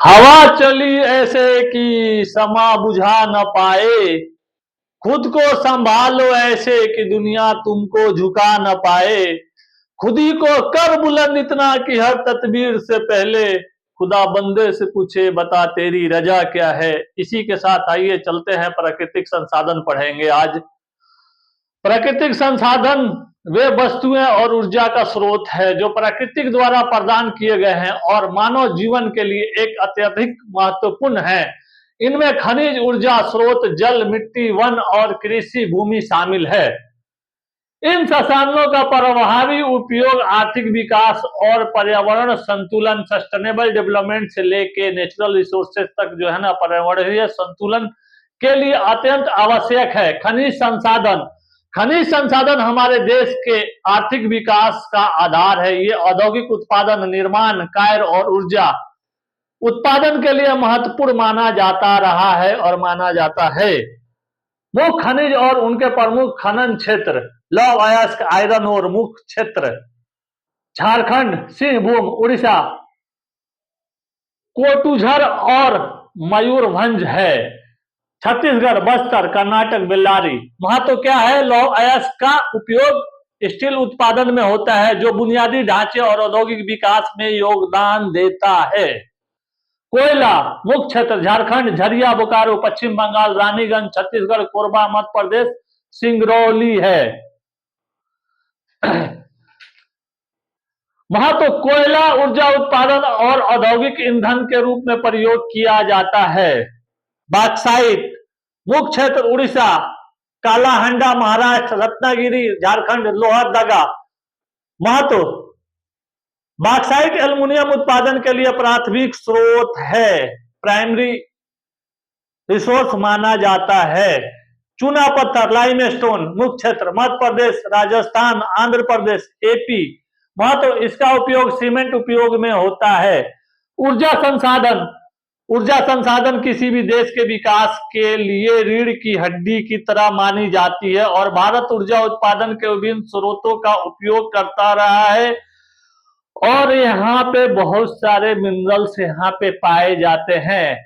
हवा चली ऐसे कि समा बुझा न पाए, खुद को संभालो ऐसे कि दुनिया तुमको झुका न पाए, खुद ही को कर बुलंद इतना कि हर तदबीर से पहले खुदा बंदे से पूछे बता तेरी रजा क्या है। इसी के साथ आइए चलते हैं, प्राकृतिक संसाधन पढ़ेंगे आज। प्राकृतिक संसाधन वे वस्तुएं और ऊर्जा का स्रोत है जो प्राकृतिक द्वारा प्रदान किए गए हैं और मानव जीवन के लिए एक अत्यधिक महत्वपूर्ण है। इनमें खनिज ऊर्जा स्रोत, जल, मिट्टी, वन और कृषि भूमि शामिल है। इन संसाधनों का प्रभावी उपयोग आर्थिक विकास और पर्यावरण संतुलन, सस्टेनेबल डेवलपमेंट से लेके नेचुरल रिसोर्सेज तक जो है ना, पर्यावरणीय संतुलन के लिए अत्यंत आवश्यक है। खनिज संसाधन हमारे देश के आर्थिक विकास का आधार है। ये औद्योगिक उत्पादन, निर्माण कार्य और ऊर्जा उत्पादन के लिए महत्वपूर्ण माना जाता रहा है और माना जाता है। मुख्य खनिज और उनके प्रमुख खनन क्षेत्र: लौह अयस्क, आयरन ओर। मुख्य क्षेत्र: झारखंड, सिंहभूम, उड़ीसा, कोटुझर और मयूरभंज है। छत्तीसगढ़, बस्तर, कर्नाटक, बेल्लारी। महत्व क्या है? लौह अयस्क का उपयोग स्टील उत्पादन में होता है जो बुनियादी ढांचे और औद्योगिक विकास में योगदान देता है। कोयला: मुख्य क्षेत्र: झारखंड, झरिया, बोकारो, पश्चिम बंगाल, रानीगंज, छत्तीसगढ़, कोरबा, मध्य प्रदेश, सिंगरौली है। महत्व: कोयला ऊर्जा उत्पादन और औद्योगिक ईंधन के रूप में प्रयोग किया जाता है। बॉक्साइट: मुख्य क्षेत्र: उड़ीसा, कालाहांडा, महाराष्ट्र, रत्नागिरी, झारखंड, लोहरदगा। महत्व: बॉक्साइट एल्युमिनियम उत्पादन के लिए प्राथमिक स्रोत है, प्राइमरी रिसोर्स माना जाता है। चूना पत्थर, लाइमस्टोन। मुख्य क्षेत्र: मध्य प्रदेश, राजस्थान, आंध्र प्रदेश, एपी। महत्व: इसका उपयोग सीमेंट उपयोग में होता है। ऊर्जा संसाधन किसी भी देश के विकास के लिए रीढ़ की हड्डी की तरह मानी जाती है और भारत ऊर्जा उत्पादन के विभिन्न स्रोतों का उपयोग करता रहा है और यहाँ पे बहुत सारे मिनरल्स यहाँ पे पाए जाते हैं।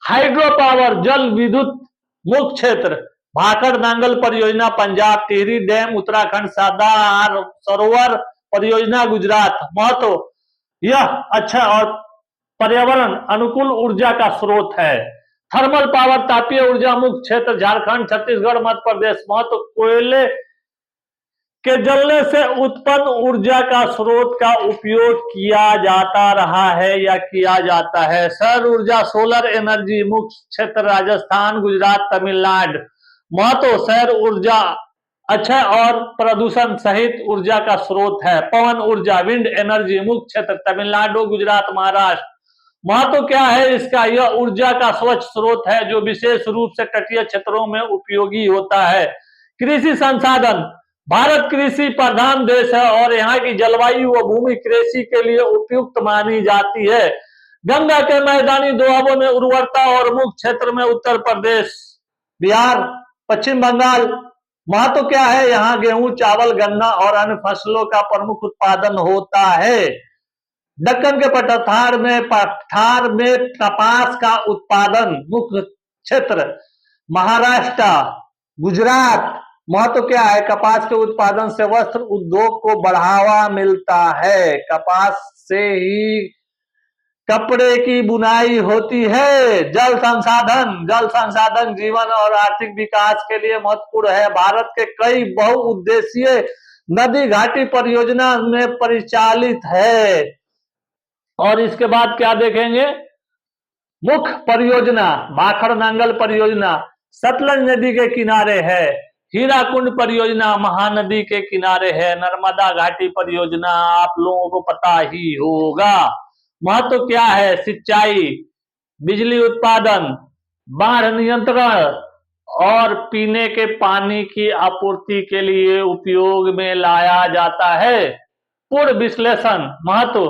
हाइड्रो पावर, जल विद्युत। मुख्य क्षेत्र: भाखड़ नांगल परियोजना पंजाब, टिहरी डैम उत्तराखंड, सरदार सरोवर परियोजना गुजरात। महत्व: यह अच्छा और पर्यावरण अनुकूल ऊर्जा का स्रोत है। थर्मल पावर, तापीय ऊर्जा। मुख्य क्षेत्र: झारखंड, छत्तीसगढ़, मध्य प्रदेश। महत्व: कोयले के जलने से उत्पन्न ऊर्जा का स्रोत का उपयोग किया जाता रहा है या किया जाता है। सौर ऊर्जा, सोलर एनर्जी। मुख्य क्षेत्र: राजस्थान, गुजरात, तमिलनाडु। महत्व: सौर ऊर्जा अक्षय और प्रदूषण सहित ऊर्जा का स्रोत है। पवन ऊर्जा, विंड एनर्जी। मुख्य क्षेत्र: तमिलनाडु, गुजरात, महाराष्ट्र। महत्व क्या है इसका? यह ऊर्जा का स्वच्छ स्रोत है जो विशेष रूप से तटीय क्षेत्रों में उपयोगी होता है। कृषि संसाधन: भारत कृषि प्रधान देश है और यहाँ की जलवायु व भूमि कृषि के लिए उपयुक्त मानी जाती है। गंगा के मैदानी दोआबों में उर्वरता और मुख्य क्षेत्र में उत्तर प्रदेश, बिहार, पश्चिम बंगाल। महत्व क्या है? यहाँ गेहूं, चावल, गन्ना और अन्य फसलों का प्रमुख उत्पादन होता है। दक्कन के पठार में कपास का उत्पादन। मुख्य क्षेत्र: महाराष्ट्र, गुजरात। महत्व क्या है? कपास के उत्पादन से वस्त्र उद्योग को बढ़ावा मिलता है। कपास से ही कपड़े की बुनाई होती है। जल संसाधन जीवन और आर्थिक विकास के लिए महत्वपूर्ण है। भारत के कई बहुउद्देशीय नदी घाटी परियोजना में परिचालित है। और इसके बाद क्या देखेंगे? मुख्य परियोजना: भाखड़ नांगल परियोजना सतलज नदी के किनारे है। हीराकुंड परियोजना महानदी के किनारे है। नर्मदा घाटी परियोजना आप लोगों को पता ही होगा। महत्व क्या है? सिंचाई, बिजली उत्पादन, बाढ़ नियंत्रण और पीने के पानी की आपूर्ति के लिए उपयोग में लाया जाता है। पूर्ण विश्लेषण: महत्व: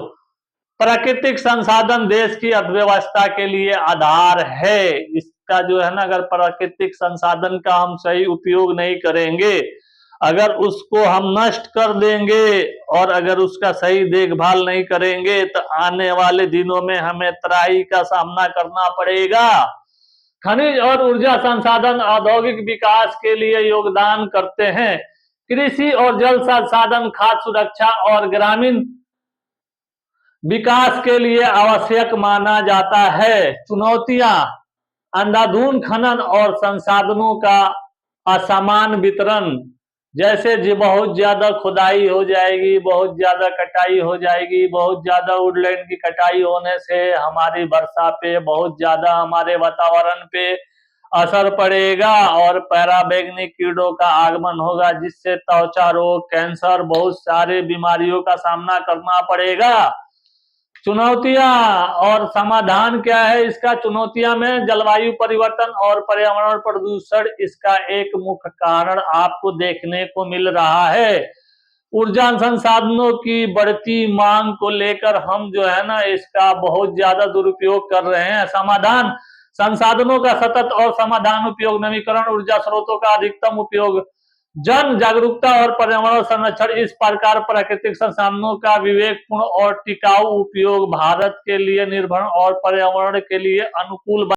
प्राकृतिक संसाधन देश की अर्थव्यवस्था के लिए आधार है। इसका जो है ना, अगर प्राकृतिक संसाधन का हम सही उपयोग नहीं करेंगे, अगर उसको हम नष्ट कर देंगे और अगर उसका सही देखभाल नहीं करेंगे तो आने वाले दिनों में हमें तराई का सामना करना पड़ेगा। खनिज और ऊर्जा संसाधन औद्योगिक विकास के लिए योगदान करते हैं। कृषि और जल संसाधन खाद्य सुरक्षा और ग्रामीण विकास के लिए आवश्यक माना जाता है। चुनौतियां: अंधाधुंध खनन और संसाधनों का असमान वितरण, जैसे जी बहुत ज्यादा खुदाई हो जाएगी, बहुत ज्यादा कटाई हो जाएगी, बहुत ज्यादा वुडलैंड की कटाई होने से हमारी वर्षा पे बहुत ज्यादा, हमारे वातावरण पे असर पड़ेगा और पराबैंगनी कीड़ों का आगमन होगा, जिससे त्वचा रोग, कैंसर, बहुत सारे बीमारियों का सामना करना पड़ेगा। चुनौतियां और समाधान क्या है इसका? चुनौतियां में जलवायु परिवर्तन और पर्यावरण प्रदूषण इसका एक मुख्य कारण आपको देखने को मिल रहा है। ऊर्जा संसाधनों की बढ़ती मांग को लेकर हम जो है ना इसका बहुत ज्यादा दुरुपयोग कर रहे हैं। समाधान: संसाधनों का सतत और समाधान उपयोग, नवीकरण ऊर्जा स्रोतों का अधिकतम उपयोग, जन जागरूकता और पर्यावरण संरक्षण। इस प्रकार प्राकृतिक संसाधनों का विवेकपूर्ण और टिकाऊ उपयोग भारत के लिए निर्भर और पर्यावरण के लिए अनुकूल